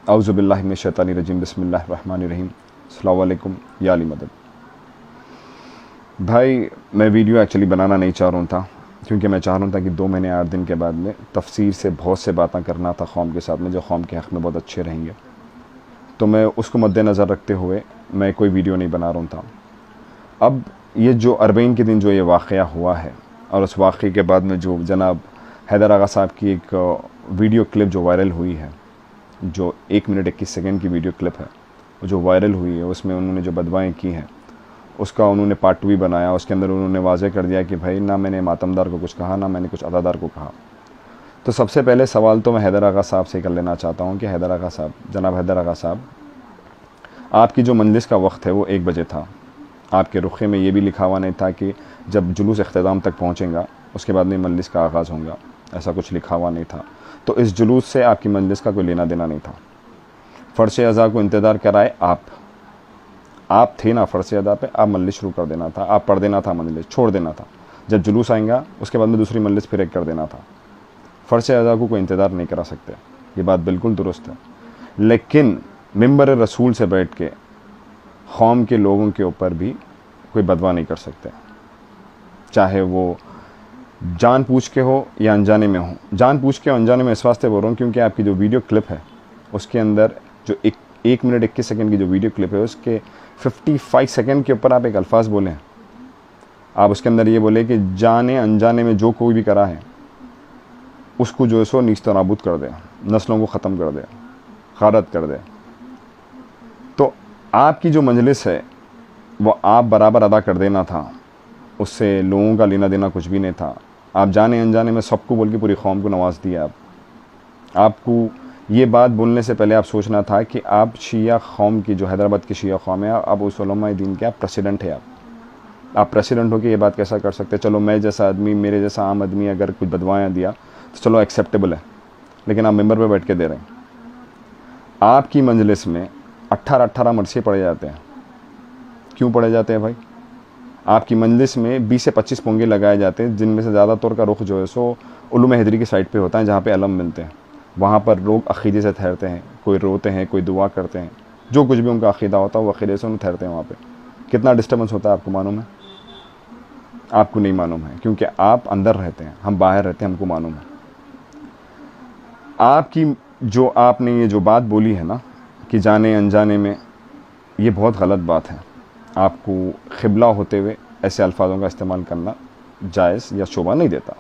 औज़ुबिल्लाहि मिनश्शैतानिर्रजीम बिस्मिल्लाहिर्रहमानिर्रहीम अस्सलामु अलैकुम या अली मदद। भाई मैं वीडियो एक्चुअली बनाना नहीं चाह रहा था, क्योंकि मैं चाह रहा था कि 2 महीने 8 दिन के बाद में तफसीर से बहुत से बातें करना था कौम के साथ में, जो कौम के हक़ में बहुत अच्छे रहेंगे। तो मैं उसको मद्देनज़र रखते हुए मैं कोई वीडियो नहीं बना रहा था। अब ये जो अरबईन के दिन जो ये वाक़या हुआ है, और उस वाक़े के बाद में जो जनाब हैदर आगा साहब की एक वीडियो क्लिप जो वायरल हुई है, जो 1 मिनट 21 सेकंड की वीडियो क्लिप है, जो वायरल हुई है, उसमें उन्होंने जो बदवाएँ की हैं उसका उन्होंने पार्ट 2 भी बनाया। उसके अंदर उन्होंने वाज़ेह कर दिया कि भाई ना मैंने मातमदार को कुछ कहा, ना मैंने कुछ अदादार को कहा। तो सबसे पहले सवाल तो मैं हैदर आगा साहब से कर लेना चाहता हूँ कि हैदर आगा साहब, जनाब हैदर आगा साहब, आपकी जो मंजलिस का वक्त है वो 1 बजे था। आपके रुखे में ये भी लिखा हुआ नहीं था कि जब जुलूस इख्तिताम तक पहुँचेगा उसके बाद में मंजलिस का आगाज़ होगा, ऐसा कुछ लिखा हुआ नहीं था। तो इस जुलूस से आपकी मंजलिस का कोई लेना देना नहीं था। फ़र्श अज़ा को इंतज़ार कराए आप थे ना फ़र्श अज़ा पे, आप मंजलिस शुरू कर देना था, आप पढ़ देना था, मंजलिस छोड़ देना था। जब जुलूस आएगा उसके बाद में दूसरी मंजलिस फिर एक कर देना था। फ़र्श अज़ा को कोई इंतज़ार नहीं करा सकते, ये बात बिल्कुल दुरुस्त है। लेकिन मिंबर रसूल से बैठ के कौम के लोगों के ऊपर भी कोई बदवा नहीं कर सकते, चाहे वो जानबूझ के हो या अनजाने में हो। जानबूझ के और अनजाने में इस वास्ते बोल रहा हूँ क्योंकि आपकी जो वीडियो क्लिप है उसके अंदर जो 1 मिनट 21 सेकंड की जो वीडियो क्लिप है उसके 55 सेकंड के ऊपर आप एक अल्फाज बोले हैं। आप उसके अंदर ये बोले कि जाने अनजाने में जो कोई भी करा है उसको जो है सो नीस्त नाबूद कर दे, नस्लों को ख़त्म कर दे, गारत कर दे। तो आपकी जो मजलिस है वो आप बराबर अदा कर देना था, उससे लोगों का लेना देना कुछ भी नहीं था। आप जाने अनजाने में सबको बोल के पूरी कौम को नवाज दिया। आपको ये बात बोलने से पहले आप सोचना था कि आप शिया कौम की, जो हैदराबाद की शिया कौम है, आप उस उलमाए दीन के आप प्रेसिडेंट है। आप प्रेसिडेंट हो के ये बात कैसा कर सकते? चलो मैं जैसा आदमी, मेरे जैसा आम आदमी अगर कुछ बदवायाँ दिया तो चलो एक्सेप्टेबल है, लेकिन आप मेंबर पे बैठ के दे रहे हैं। आपकी मंजलिस में 18 मरसे पढ़े जाते हैं। क्यों पढ़े जाते हैं भाई? आपकी मंजलिस में 20 से 25 पोंगे लगाए जाते हैं, जिनमें से ज़्यादातर का रुख जो है सो उलूम हैदरी की साइड पे होता है, जहाँ पे अलम मिलते हैं। वहाँ पर लोग अक़ीदे से ठहरते हैं, कोई रोते हैं, कोई दुआ करते हैं, जो कुछ भी उनका अक़ीदा होता है वो अक़ीदे से उन्हें ठहरते हैं। वहाँ पे कितना डिस्टर्बेंस होता है आपको मालूम है? आपको नहीं मालूम है, क्योंकि आप अंदर रहते हैं, हम बाहर रहते हैं, हमको मालूम है। आपकी जो आपने ये जो बात बोली है ना कि जाने अनजाने में, ये बहुत गलत बात है। आपको क़िबला होते हुए ऐसे अल्फाजों का इस्तेमाल करना जायज़ या शोभा नहीं देता।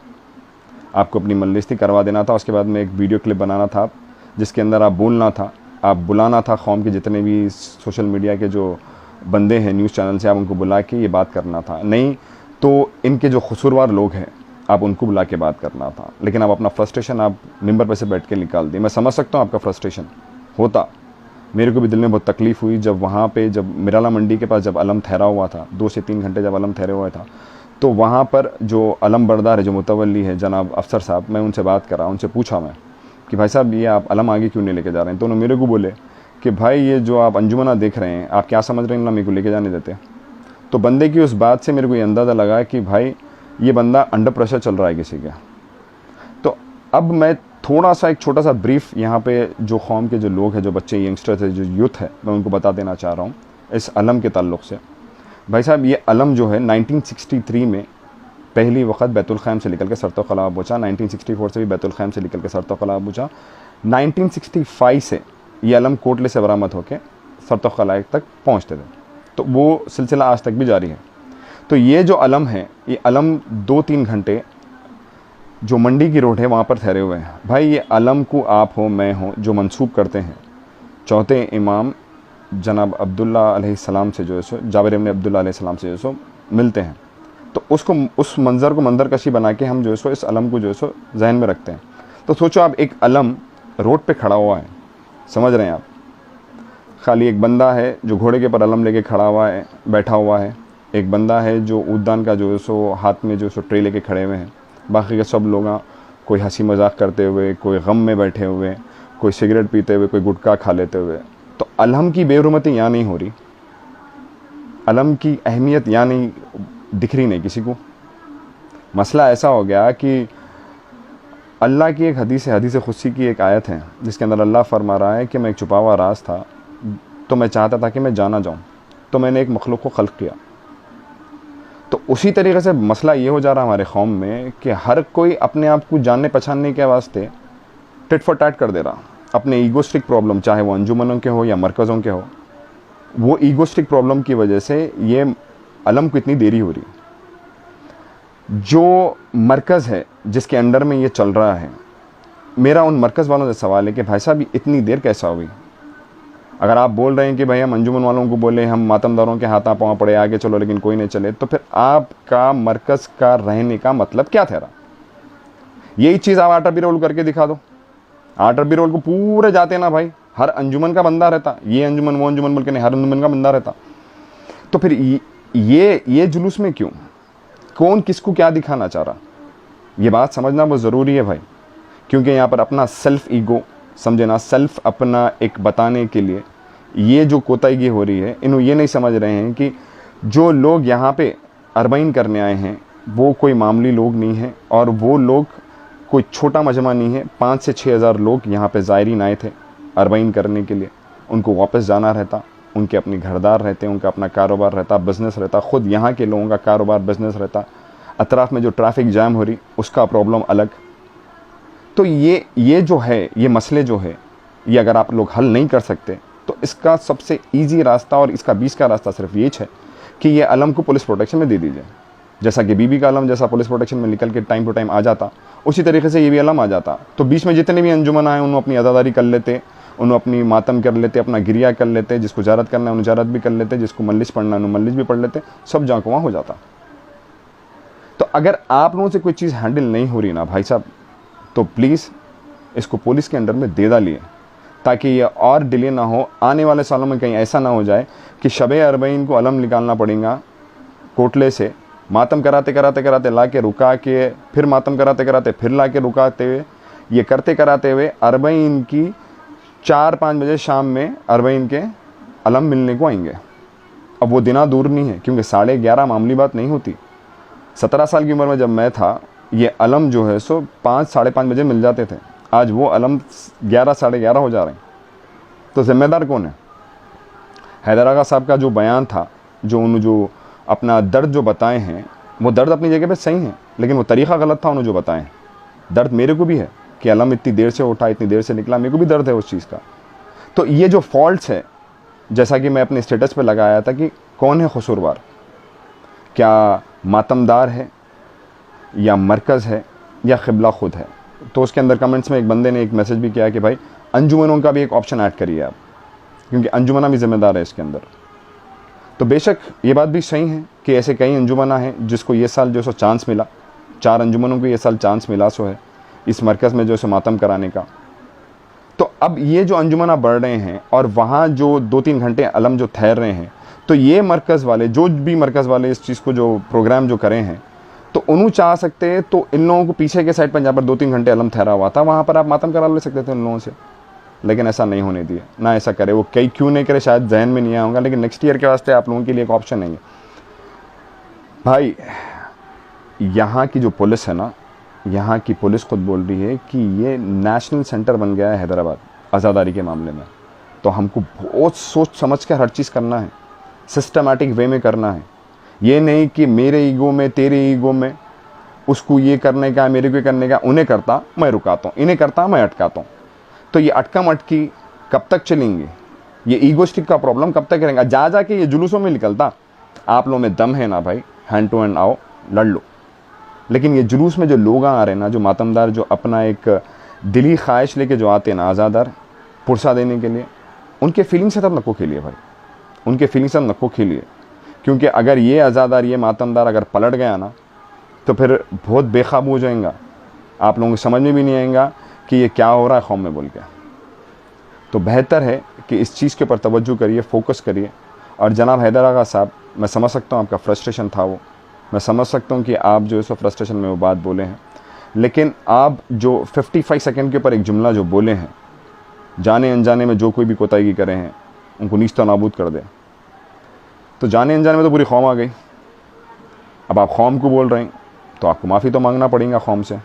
आपको अपनी मंजलिस करवा देना था, उसके बाद में एक वीडियो क्लिप बनाना था जिसके अंदर आप बोलना था, आप बुलाना था कौम के जितने भी सोशल मीडिया के जो बंदे हैं, न्यूज़ चैनल से, आप उनको बुला के ये बात करना था। नहीं तो इनके जो कसूरवार लोग हैं आप उनको बुला के बात करना था। लेकिन आप अपना फ्रस्ट्रेशन आप मिंबर पर से बैठ के निकाल दिए। मैं समझ सकता हूँ आपका फ्रस्ट्रेशन होता, मेरे को भी दिल में बहुत तकलीफ़ हुई जब वहाँ पे, जब मिराला मंडी के पास जब अलम ठहरा हुआ था, 2 से 3 घंटे जब अलम ठहरे हुआ था, तो वहाँ पर जो अलम बरदार है, जो मुतवल्ली है जनाब अफसर साहब, मैं उनसे बात करा, उनसे पूछा मैं कि भाई साहब ये आप अलम आगे क्यों नहीं लेके जा रहे हैं? तो उन्होंने मेरे को बोले कि भाई ये जो आप अंजुमना देख रहे हैं, आप क्या समझ रहे हैं ना मेरे को लेके जाने देते। तो बंदे की उस बात से मेरे को ये अंदाज़ा लगा कि भाई ये बंदा अंडर प्रेशर चल रहा है किसी का। तो अब मैं थोड़ा सा एक छोटा सा ब्रीफ यहाँ पे जो कौम के जो लोग हैं, जो बच्चे, यंगस्टर्स है, जो यूथ है, मैं उनको बता देना चाह रहा हूँ इस अलम के ताल्लुक़ से। भाई साहब ये अलम जो है 1963 में पहली वक़्त बैतुल ख़ैम से निकल के सरतो क़लाब पहुँचा। 1964 से भी बैतुल ख़ैम से निकल के सरतो क़लाब पहुँचा। 1965 से ये अलम कोटले से बरामद होकर सरतो क़लाब तक पहुँचते थे। तो वो सिलसिला आज तक भी जारी है। तो ये जो अलम है, ये अलम 2-3 घंटे जो मंडी की रोड है वहाँ पर ठहरे हुए हैं। भाई ये अलम को आप हो, मैं हो, जो मंसूब करते हैं चौथे इमाम जनाब अब्दुल्ला अलैहिस्सलाम से जो है सो, जाबिर इब्न अब्दुल्ला अलैहिस्सलाम से जो है सो मिलते हैं। तो उसको, उस मंज़र को मंदरकशी बना के हम जो है सो इस अलम को जो है सो जहन में रखते हैं। तो सोचो आप, एक अलम रोड पे खड़ा हुआ है, समझ रहे हैं आप? खाली एक बंदा है जो घोड़े के ऊपर अलम लेके खड़ा हुआ है, बैठा हुआ है। एक बंदा है जो उद्यान का जो है सो हाथ में जो है सो ट्रे लेके खड़े हुए हैं। बाकी के सब लोग कोई हंसी मजाक करते हुए, कोई गम में बैठे हुए, कोई सिगरेट पीते हुए, कोई गुटखा खा लेते हुए। तो अलम की बेरुमती यहाँ नहीं हो रही, अलम की अहमियत यहाँ नहीं दिख रही नहीं किसी को। मसला ऐसा हो गया कि अल्लाह की एक हदीस खुदसी की एक आयत है जिसके अंदर अल्लाह फरमा रहा है कि मैं एक छुपा हुआ राज था, तो मैं चाहता था कि मैं जाना जाऊँ, तो मैंने एक मखलूक को खल्क़ किया। तो उसी तरीके से मसला ये हो जा रहा है हमारे कौम में कि हर कोई अपने आप को जानने पहचानने के वास्ते टिट फॉर टैट कर दे रहा। अपने ईगोस्टिक प्रॉब्लम, चाहे वो अंजुमनों के हो या मरकज़ों के हो, वो ईगोस्टिक प्रॉब्लम की वजह से ये अलम को इतनी देरी हो रही। जो मरकज़ है जिसके अंडर में ये चल रहा है, मेरा उन मरकज़ वालों से सवाल है कि भाई साहब इतनी देर कैसा हुई? अगर आप बोल रहे हैं कि भाई हम अंजुमन वालों को बोले, हम मातमदारों के हाथा पाँव पड़े, आगे चलो लेकिन कोई नहीं चले, तो फिर आपका मरकज़ का रहने का मतलब क्या ठहरा? यही चीज़ आप आटा भी रोल करके दिखा दो। आटा भी रोल को पूरे जाते ना भाई, हर अंजुमन का बंदा रहता, ये अंजुमन वो अंजुमन बोल के नहीं, हर अंजुमन का बंदा रहता। तो फिर ये जुलूस में क्यों? कौन किसको क्या दिखाना चाह रहा? ये बात समझना बहुत ज़रूरी है भाई, क्योंकि यहाँ पर अपना सेल्फ़ ईगो समझे ना, सेल्फ़ अपना एक बताने के लिए ये जो कोताही हो रही है, इन्हों ये नहीं समझ रहे हैं कि जो लोग यहाँ पे अरबाइन करने आए हैं वो कोई मामूली लोग नहीं हैं, और वो लोग कोई छोटा मजमा नहीं है। 5 से 6 हज़ार लोग यहाँ पे ज़ायरीन आए थे अरबाइन करने के लिए, उनको वापस जाना रहता, उनके अपने घरदार रहते, उनका अपना कारोबार रहता, बिज़नेस रहता, ख़ुद यहाँ के लोगों का कारोबार बिज़नेस रहता, अतराफ़ में जो ट्रैफिक जैम हो रही उसका प्रॉब्लम अलग। तो ये जो है, ये मसले जो है, ये अगर आप लोग हल नहीं कर सकते तो इसका सबसे ईजी रास्ता और इसका 20 का रास्ता सिर्फ ये है कि ये अलम को पुलिस प्रोटेक्शन में दे दीजिए। जैसा कि बीबी का अलम जैसा पुलिस प्रोटेक्शन में निकल के टाइम टू टाइम आ जाता, उसी तरीके से ये भी अलम आ जाता। तो बीच में जितने भी अंजुमन आए उन्होंने अपनी अज़ादारी कर लेते, उन्होंने अपनी मातम कर लेते, अपना गिरिया कर लेते, जिसको जारत करना है उन्हें जारत भी कर लेते, जिसको मल्लिस पढ़ना है उन्हें मल्लिस भी पढ़ लेते, सब जहाँ वहाँ हो जाता। तो अगर आप लोगों से कोई चीज़ हैंडल नहीं हो रही ना भाई साहब, तो प्लीज़ इसको पुलिस के अंडर में दे डालिए, ताकि ये और डिले ना हो। आने वाले सालों में कहीं ऐसा ना हो जाए कि शबे अरबईन को अलम निकालना पड़ेगा कोटले से, मातम कराते कराते कराते ला के रुका के, फिर मातम कराते कराते फिर ला के रुकाते हुए, ये करते कराते हुए अरबईन की 4-5 बजे शाम में अरबईन के अलम मिलने को आएंगे। अब वो दिना दूर नहीं है, क्योंकि 11:30 मामूली बात नहीं होती। 17 साल की उम्र में जब मैं था, ये अलम जो है सो 5-5:30 बजे मिल जाते थे। आज वो अलम 11-11:30 हो जा रहे हैं। तो ज़िम्मेदार कौन है? हैदर आगा साहब का जो बयान था, जो अपना दर्द जो बताए हैं, वो दर्द अपनी जगह पे सही है, लेकिन वो तरीक़ा गलत था उन्होंने जो बताए हैं। दर्द मेरे को भी है कि अलम इतनी देर से उठा, इतनी देर से निकला, मेरे को भी दर्द है उस चीज़ का। तो ये जो फॉल्ट्स है, जैसा कि मैं अपने स्टेटस पे लगाया था कि कौन है कसूरवार, क्या मातमदार है या मरकज़ है या क़िबला ख़ुद है? तो उसके अंदर कमेंट्स में एक बंदे ने एक मैसेज भी किया कि भाई अंजुमनों का भी एक ऑप्शन ऐड करिए आप, क्योंकि अंजुमना भी ज़िम्मेदार है इसके अंदर। तो बेशक ये बात भी सही है कि ऐसे कई अंजुमना हैं जिसको ये साल जो सो चांस मिला, 4 अंजुमनों को ये साल चांस मिला सो है इस मरकज़ में जो सो मातम कराने का। तो अब ये जो अंजुमना बढ़ रहे हैं और वहाँ जो 2-3 घंटे अलम जो ठहर रहे हैं, तो ये मरकज़ वाले, जो भी मरकज़ वाले इस चीज़ को जो प्रोग्राम जो करें हैं, तो उन्होंने चाह सकते हैं तो इन लोगों को पीछे के साइड पर जहाँ पर 2-3 घंटे अलम ठहरा हुआ था, वहाँ पर आप मातम करा ले सकते थे उन लोगों से, लेकिन ऐसा नहीं होने दिया। ना ऐसा करे, वो कई क्यों नहीं करे शायद जहन में नहीं आया होगा, लेकिन नेक्स्ट ईयर के वास्ते आप लोगों के लिए एक ऑप्शन नहीं है भाई। यहाँ की जो पुलिस है ना, यहाँ की पुलिस खुद बोल रही है कि ये नेशनल सेंटर बन गया है हैदराबाद आज़ादारी के मामले में। तो हमको बहुत सोच समझ कर हर चीज़ करना है, सिस्टमेटिक वे में करना है। ये नहीं कि मेरे ईगो में, तेरे ईगो में, उसको ये करने का, मेरे को करने का, उन्हें करता मैं रुकाता हूँ, इन्हें करता मैं अटकाता हूँ। तो ये अटकम अटकी कब तक चलेंगे? ये ईगोस्टिक का प्रॉब्लम कब तक करेंगे? जा जा के ये जुलूसों में निकलता। आप लोगों में दम है ना भाई, हैंड टू हैंड आओ, लड़ लो। लेकिन ये जुलूस में जो लोग आ रहे हैं ना, जो मातमदार, जो अपना एक दिली ख्वाहिश लेके जो आते हैं ना आज़ादार पुरसा देने के लिए, उनके फीलिंग से तब नको खेलिए भाई, उनके फीलिंग से नको खेलिए। क्योंकि अगर ये आज़ादार, ये मातमदार अगर पलट गया ना, तो फिर बहुत बेकाबू हो जाएगा। आप लोगों को समझ में भी नहीं आएगा कि ये क्या हो रहा है कौम में बोल के। तो बेहतर है कि इस चीज़ के ऊपर तवज्जो करिए, फोकस करिए। और जनाब हैदर आगा साहब, मैं समझ सकता हूँ आपका फ्रस्ट्रेशन था वो, मैं समझ सकता हूँ कि आप जो है फ्रस्ट्रेशन में वो बात बोले हैं, लेकिन आप जो 55 सेकंड के ऊपर एक जुमला जो बोले हैं, जाने अनजाने में जो कोई भी कोताही करे हैं उनको नीस्त नाबूद कर दे। तो जाने अनजाने में तो पूरी कौम आ गई। अब आप कौम को बोल रहे हैं तो आपको माफ़ी तो मांगना पड़ेगा कौम से,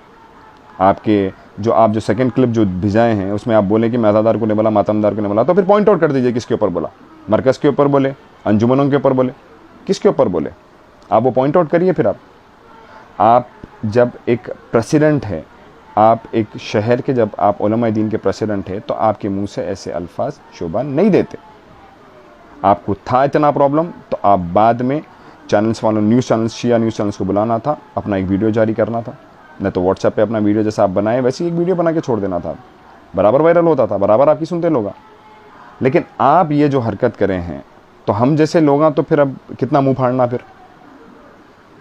आपके जो आप जो सेकंड क्लिप जो भिजाए हैं उसमें आप बोले कि मैं अज़ादार को नहीं बोला, मातमदार को नहीं बोला, तो फिर पॉइंट आउट कर दीजिए किसके ऊपर बोला। मरकज़ के ऊपर बोले, अंजुमनों के ऊपर बोले, किसके ऊपर बोले, आप वो पॉइंट आउट करिए। फिर आप जब एक प्रेसिडेंट है, आप एक शहर के जब आप उलमा दीन के प्रेसिडेंट है, तो आपके मुंह से ऐसे अल्फाज शोभा नहीं देते। आपको था इतना प्रॉब्लम तो आप बाद में चैनल्स वालों, न्यूज़ चैनल्स, शिया न्यूज़ चैनल्स को बुलाना था, अपना एक वीडियो जारी करना था, नहीं तो व्हाट्सएप पे अपना वीडियो जैसा आप बनाए वैसे ही एक वीडियो बना के छोड़ देना था, बराबर वायरल होता था, बराबर आपकी सुनते लोग। लेकिन आप ये जो हरकत करें हैं, तो हम जैसे लोग तो फिर अब कितना मुंह फाड़ना फिर,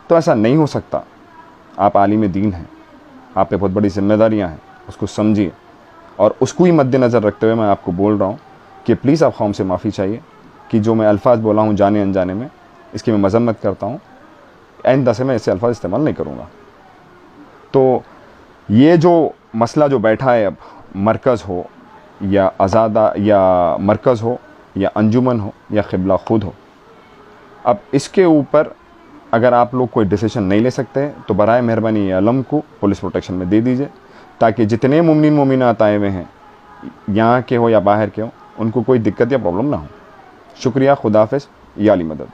तो ऐसा नहीं हो सकता। आप आलिम दीन हैं, आप पे बहुत बड़ी जिम्मेदारियां हैं, उसको समझिए। और उसको ही मद्देनज़र रखते हुए मैं आपको बोल रहा हूँ कि प्लीज़ आप कौम से माफ़ी चाहिए कि जो मैं अल्फाज बोला हूँ जाने अनजाने में, इसकी मैं मजम्मत करता हूँ, आइंदा से मैं ऐसे अल्फाज इस्तेमाल नहीं करूँगा। तो ये जो मसला जो बैठा है, अब मरकज़ हो या आज़ादा या मरकज़ हो या अंजुमन हो या क़िबला खुद हो, अब इसके ऊपर अगर आप लोग कोई डिसीजन नहीं ले सकते तो बराए मेहरबानी ये अलम को पुलिस प्रोटेक्शन में दे दीजिए, ताकि जितने मुमिन मोमिनात आए हुए हैं, यहाँ के हो या बाहर के हो, उनको कोई दिक्कत या प्रॉब्लम ना हो। शुक्रिया, खुदा हाफ़िज़, या अली मदद।